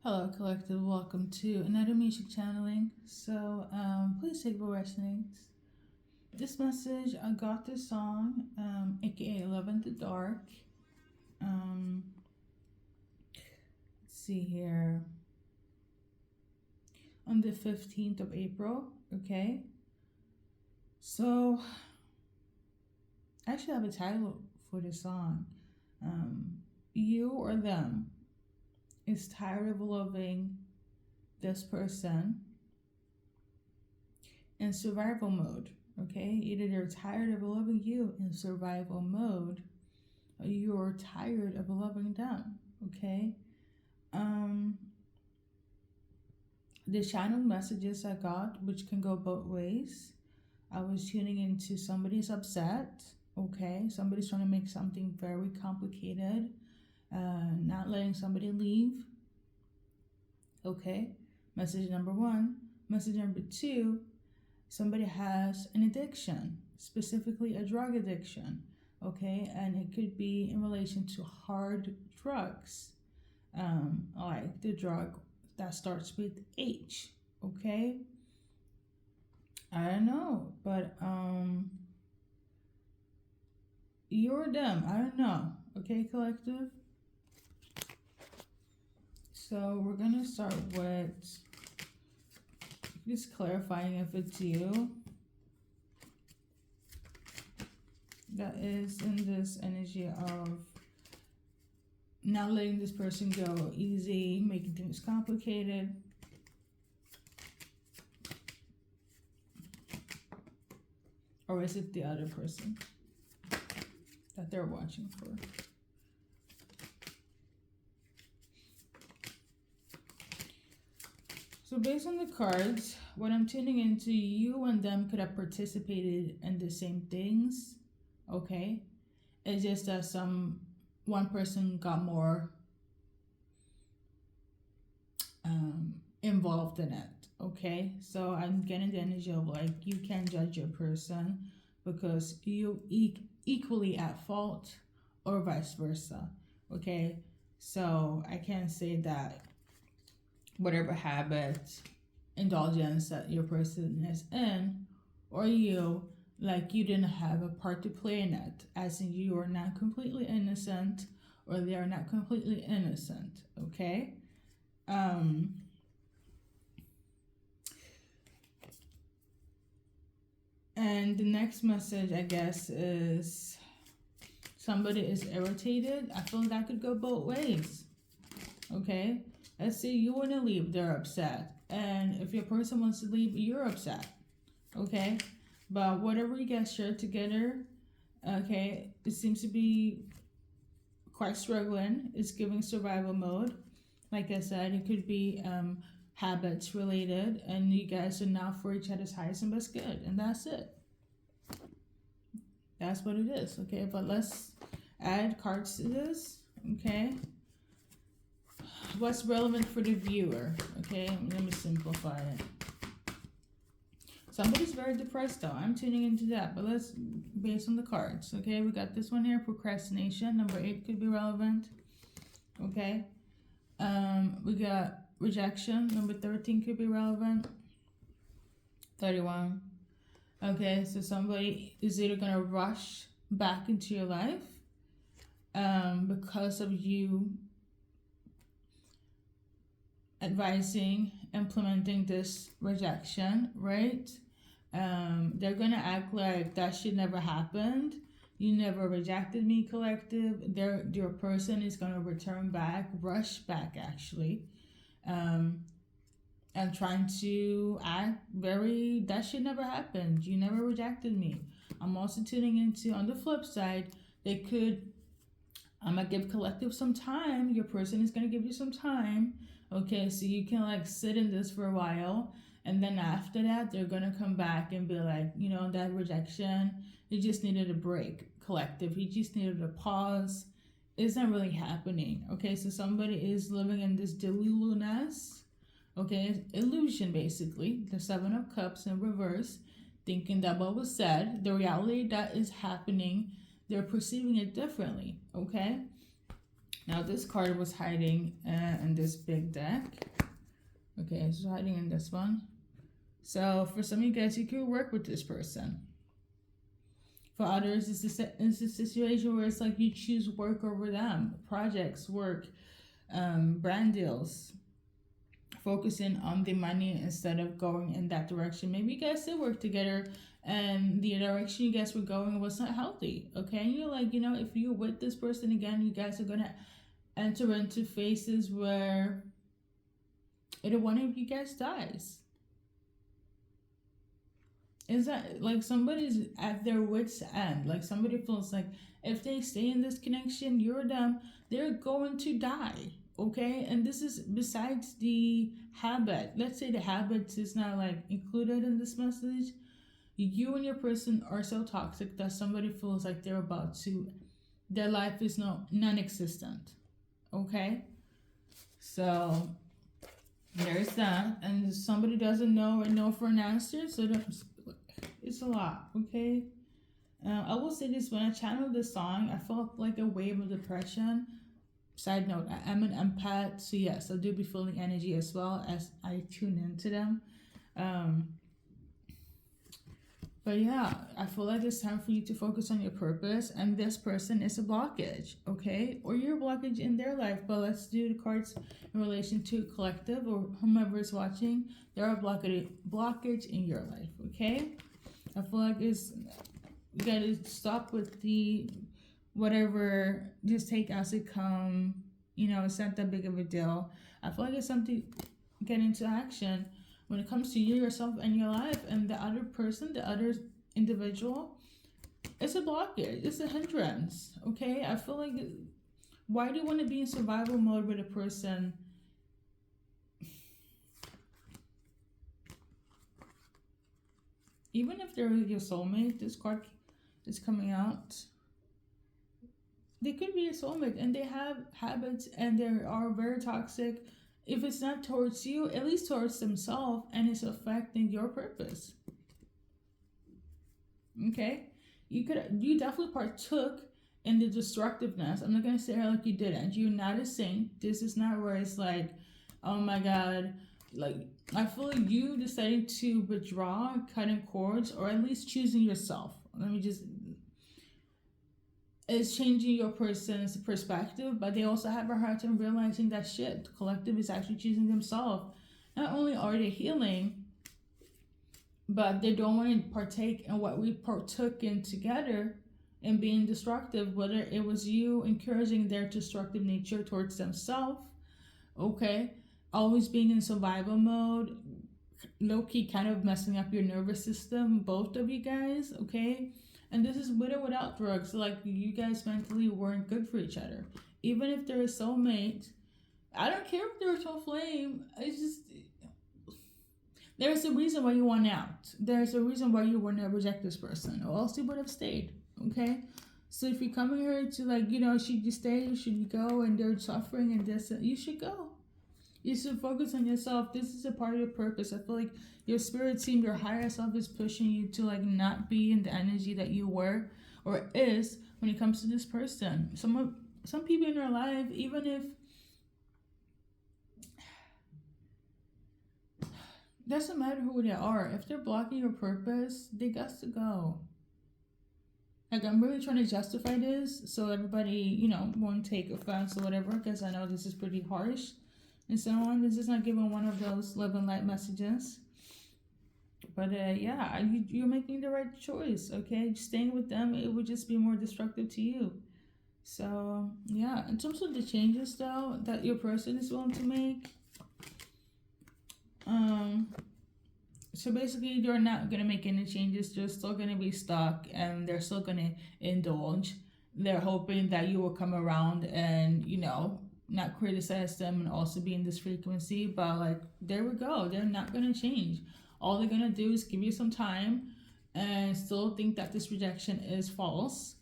Hello, collective. Welcome to another music channeling. Please take for resonance. This message, I got this song, aka Love in the Dark. Let's see here. On the 15th of April, okay? So, I actually have a title for the song. You or them is tired of loving this person in survival mode. Okay, either they're tired of loving you in survival mode, or you're tired of loving them. Okay, the channel messages I got, which can go both ways. I was tuning into somebody's upset. Okay, somebody's trying to make something very complicated, not letting somebody leave. Okay, message number one. Message number two, somebody has an addiction, specifically a drug addiction. Okay, and it could be in relation to hard drugs, like the drug that starts with H. Okay, I don't know, but you're them. I don't know. Okay, collective. So we're gonna start with just clarifying if it's you that is in this energy of not letting this person go easy, making things complicated. Or is it the other person that they're watching for? So based on the cards, what I'm tuning into, you and them could have participated in the same things, okay? It's just that one person got more involved in it, okay? So I'm getting the energy of like, you can't judge your person because you equally at fault or vice versa, okay? So I can't say that whatever habit, indulgence that your person is in, or you, like you didn't have a part to play in it, as in you are not completely innocent or they are not completely innocent, okay? And the next message, I guess, is somebody is irritated. I feel like that could go both ways, okay? Let's say you want to leave, they're upset. And if your person wants to leave, you're upset. Okay? But whatever you guys share together, okay, it seems to be quite struggling. It's giving survival mode. Like I said, it could be habits related, and you guys are now for each other's highest and best good. And that's it. That's what it is. Okay? But let's add cards to this. Okay? What's relevant for the viewer? Okay, let me simplify it. Somebody's very depressed though. I'm tuning into that, but let's based on the cards. Okay, we got this one here, procrastination. Number 8 could be relevant. Okay, we got rejection. Number 13 could be relevant. 31. Okay, so somebody is either gonna rush back into your life because of you advising, implementing this rejection, right? They're gonna act like that shit never happened. You never rejected me, collective. Your person is gonna return back, rush back actually, and trying to act very that shit never happened. You never rejected me. I'm also tuning into, on the flip side, they could. I'm gonna give collective some time. Your person is gonna give you some time. Okay, so you can like sit in this for a while, and then after that, they're gonna come back and be like, you know, that rejection, he just needed a break, collective. He just needed a pause. It's not really happening. Okay, so somebody is living in this delulu-ness, okay, illusion basically. The 7 of Cups in reverse, thinking that what was said, the reality that is happening, they're perceiving it differently, okay? Now this card was hiding in this big deck. Okay, it's hiding in this one. So for some of you guys, you could work with this person. For others, it's a situation where it's like you choose work over them. Projects, work, brand deals. Focusing on the money instead of going in that direction. Maybe you guys did work together and the direction you guys were going was not healthy. Okay, and you're like, if you're with this person again, you guys are gonna enter into phases where either one of you guys dies. Is that like somebody's at their wits' end? Like somebody feels like if they stay in this connection, you're them, they're going to die. Okay, and this is besides the habit. Let's say the habit is not like included in this message. You and your person are so toxic that somebody feels like they're about to, their life is non-existent. Okay, so there's that, and somebody doesn't know or know for an answer, so it's a lot. Okay, I will say this: when I channeled this song, I felt like a wave of depression. Side note, I am an empath, so yes, I do be feeling energy as well as I tune into them. But yeah, I feel like it's time for you to focus on your purpose, and this person is a blockage, okay? Or you're a blockage in their life, but let's do the cards in relation to collective or whomever is watching. There are blockage in your life, okay? I feel like you gotta stop with the whatever, just take as it come, it's not that big of a deal. I feel like it's something, get into action when it comes to you, yourself, and your life, and the other person, the other individual. It's a blockage, it's a hindrance, okay? I feel like, why do you want to be in survival mode with a person? Even if they're your soulmate, this card is coming out. They could be a soulmate and they have habits and they are very toxic. If it's not towards you, at least towards themselves, and it's affecting your purpose. Okay? You definitely partook in the destructiveness. I'm not gonna say like you didn't. You're not a saint. This is not where it's like, oh my god, like I feel like you deciding to withdraw, cutting cords, or at least choosing yourself. Let me just, is changing your person's perspective, but they also have a hard time realizing that shit. The collective is actually choosing themselves. Not only are they healing, but they don't want to partake in what we partook in together and being destructive, whether it was you encouraging their destructive nature towards themselves, okay? Always being in survival mode, low-key kind of messing up your nervous system, both of you guys, okay? And this is with or without drugs. Like, you guys mentally weren't good for each other. Even if they're a soulmate, I don't care if they're a twin flame. It's just, there's a reason why you want out. There's a reason why you want to reject this person, or else you would have stayed, okay? So if you're coming here to like, should you stay, should you go, and they're suffering and this, you should go. You should focus on yourself. This is a part of your purpose. I feel like your spirit team, your higher self is pushing you to like not be in the energy that you were or is when it comes to this person. Some people in your life, even if doesn't matter who they are, if they're blocking your purpose, they got to go. Like, I'm really trying to justify this so everybody, won't take offense or whatever, because I know this is pretty harsh and so on. This is not giving one of those love and light messages. But yeah, you're making the right choice, okay? Staying with them, it would just be more destructive to you. So yeah, in terms of the changes though that your person is willing to make, so basically they're not gonna make any changes. They're still gonna be stuck and they're still gonna indulge. They're hoping that you will come around and not criticize them and also be in this frequency. But like, there we go, they're not gonna change. All they're gonna do is give you some time and still think that this rejection is false,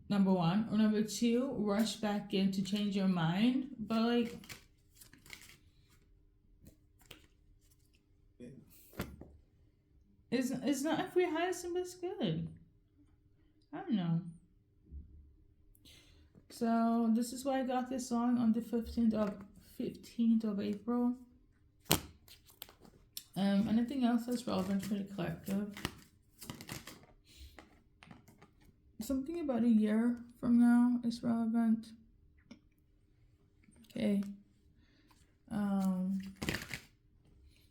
number one. Or number two, rush back in to change your mind. But like, it's not every hyacinth is good. I don't know. So this is why I got this song on the 15th of April. Anything else that's relevant for the collective? Something about a year from now is relevant. Okay.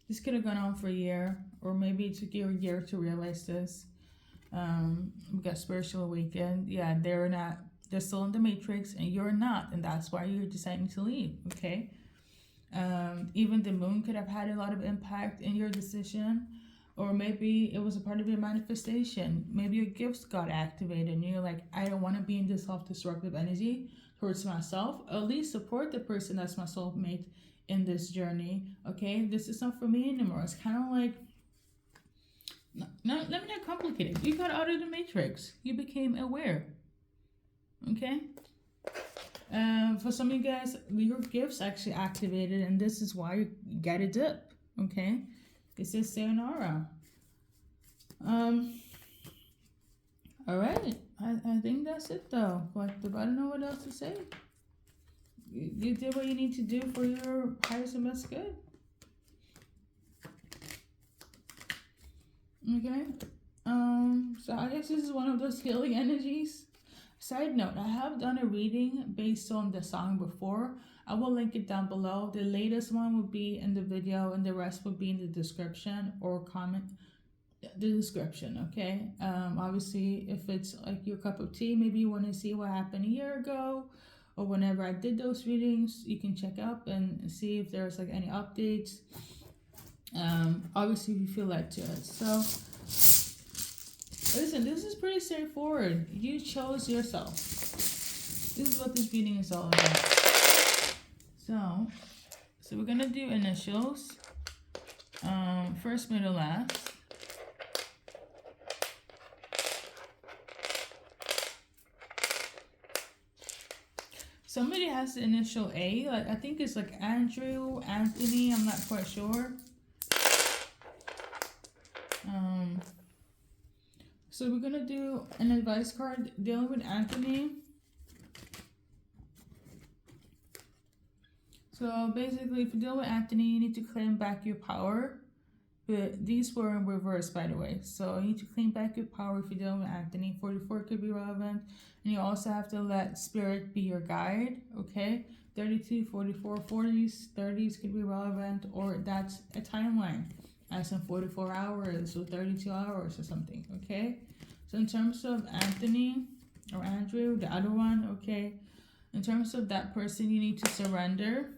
This could have gone on for a year, or maybe it took you a year to realize this. We got spiritual awakened. Yeah, they're still in the matrix and you're not, and that's why you're deciding to leave. Okay. Even the moon could have had a lot of impact in your decision, or maybe it was a part of your manifestation. Maybe your gifts got activated and you're like, I don't want to be in this self-destructive energy towards myself. At least support the person that's my soulmate in this journey. Okay, this is not for me anymore. It's kind of like, no, let me not complicate it. You got out of the matrix. You became aware. Okay. For some of you guys, your gifts actually activated, and this is why you got a dip. Okay. This is sayonara. All right. I think that's it though. Collective. I don't know what else to say. You did what you need to do for your highest and best good. Okay. So I guess this is one of those healing energies. Side note, I have done a reading based on the song before. I will link it down below. The latest one will be in the video and the rest will be in the description or comment the description, okay? Obviously, if it's like your cup of tea, maybe you want to see what happened a year ago or whenever I did those readings, you can check up and see if there's like any updates. Obviously, if you feel led to it. So, listen, this is pretty straightforward. You chose yourself. This is what this reading is all about. So we're gonna do initials. First, middle, last. Somebody has the initial A. Like I think it's like Andrew, Anthony. I'm not quite sure. So we're gonna do an advice card dealing with Anthony. So basically, if you deal with Anthony, you need to claim back your power. But these were in reverse, by the way. So you need to claim back your power if you're dealing with Anthony. 44 could be relevant. And you also have to let spirit be your guide, okay? 32, 44, 40s, 30s could be relevant. Or that's a timeline. As in 44 hours or 32 hours or something, okay? So in terms of Anthony or Andrew, the other one, okay? In terms of that person, you need to surrender.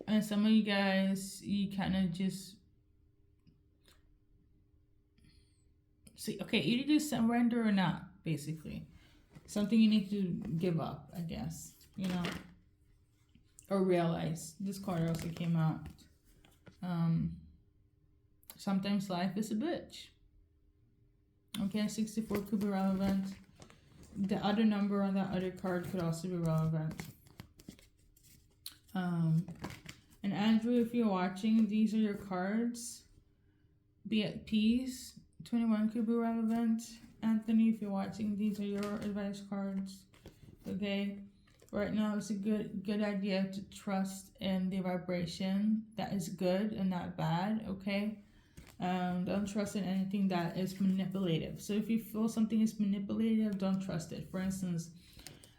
And some of you guys, you kind of just see, okay, either do surrender or not, basically. Something you need to give up, I guess, you know, or realize. This card also came out. Sometimes life is a bitch. Okay, 64 could be relevant. The other number on that other card could also be relevant. And Andrew, if you're watching, these are your cards. Be at peace. 21 could be relevant. Anthony, if you're watching, these are your advice cards. Okay. Right now, it's a good idea to trust in the vibration that is good and not bad. Okay. Don't trust in anything that is manipulative. So if you feel something is manipulative, don't trust it. For instance,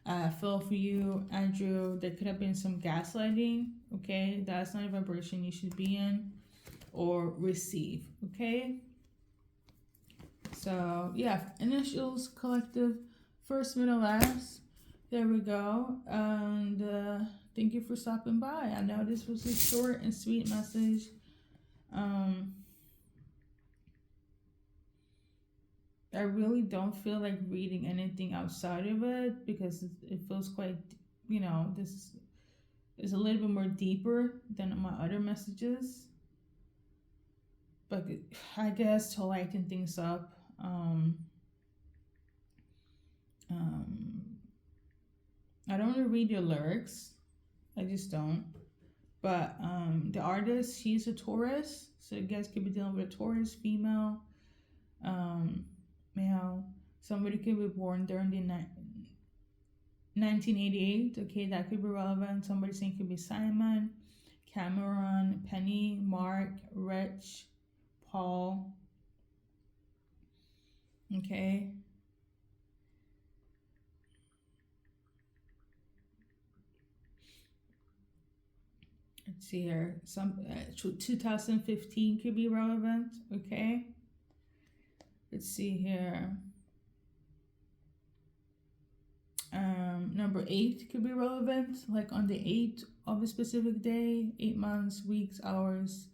I feel for you, Andrew, there could have been some gaslighting. Okay, that's not a vibration you should be in or receive. Okay. So yeah, initials, collective, first, middle, last. There we go. And thank you for stopping by. I know this was a short and sweet message. I really don't feel like reading anything outside of it because it feels quite, you know, this is a little bit more deeper than my other messages. But I guess to lighten things up, I don't want to read your lyrics. I just don't. But the artist, she's a Taurus. So you guys could be dealing with a Taurus, female, male. Somebody could be born during 1988, okay, that could be relevant. Somebody saying it could be Simon, Cameron, Penny, Mark, Rich, Paul, okay. Let's see here. 2015 could be relevant, okay. Let's see here. Number 8 could be relevant, like on the 8th of a specific day, 8 months, weeks, hours,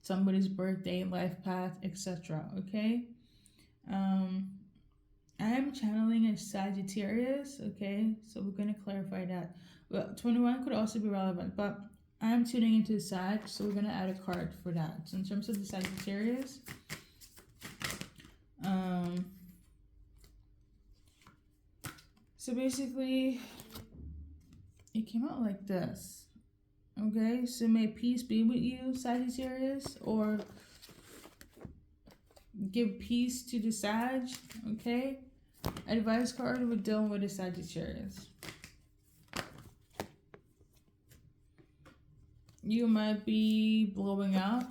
somebody's birthday, life path, etc. Okay. I am channeling a Sagittarius, okay, so we're going to clarify that. Well, 21 could also be relevant, but I am tuning into Sag, so we're going to add a card for that. So in terms of the Sagittarius, so basically, it came out like this. Okay, so may peace be with you, Sagittarius, or give peace to the Sag. Okay, advice card, we're dealing with the Sagittarius. You might be blowing up,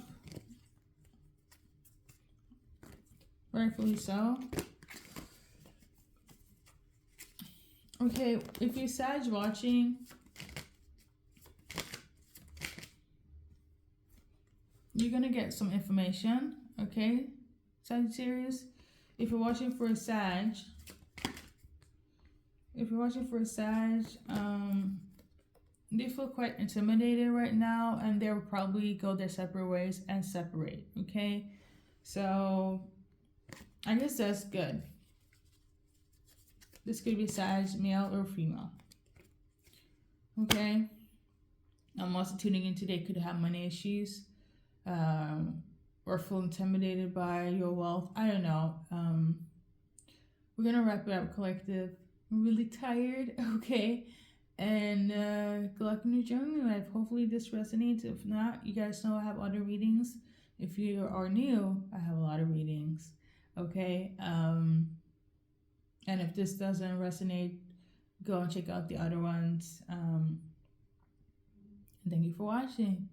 rightfully so. Okay, if you're Sag watching, you're gonna get some information, okay, Sagittarius. If you're watching for a Sag, they feel quite intimidated right now, and they'll probably go their separate ways and separate, okay? So, I guess that's good. This could be Sag, male or female. Okay? I'm also tuning in today, could have money issues. Or feel intimidated by your wealth. I don't know. We're going to wrap it up, collective. I'm really tired, okay? And good luck in your journey life. Hopefully this resonates. If not, you guys know I have other readings. If you are new, I have a lot of readings, okay? And if this doesn't resonate, go and check out the other ones. Thank you for watching.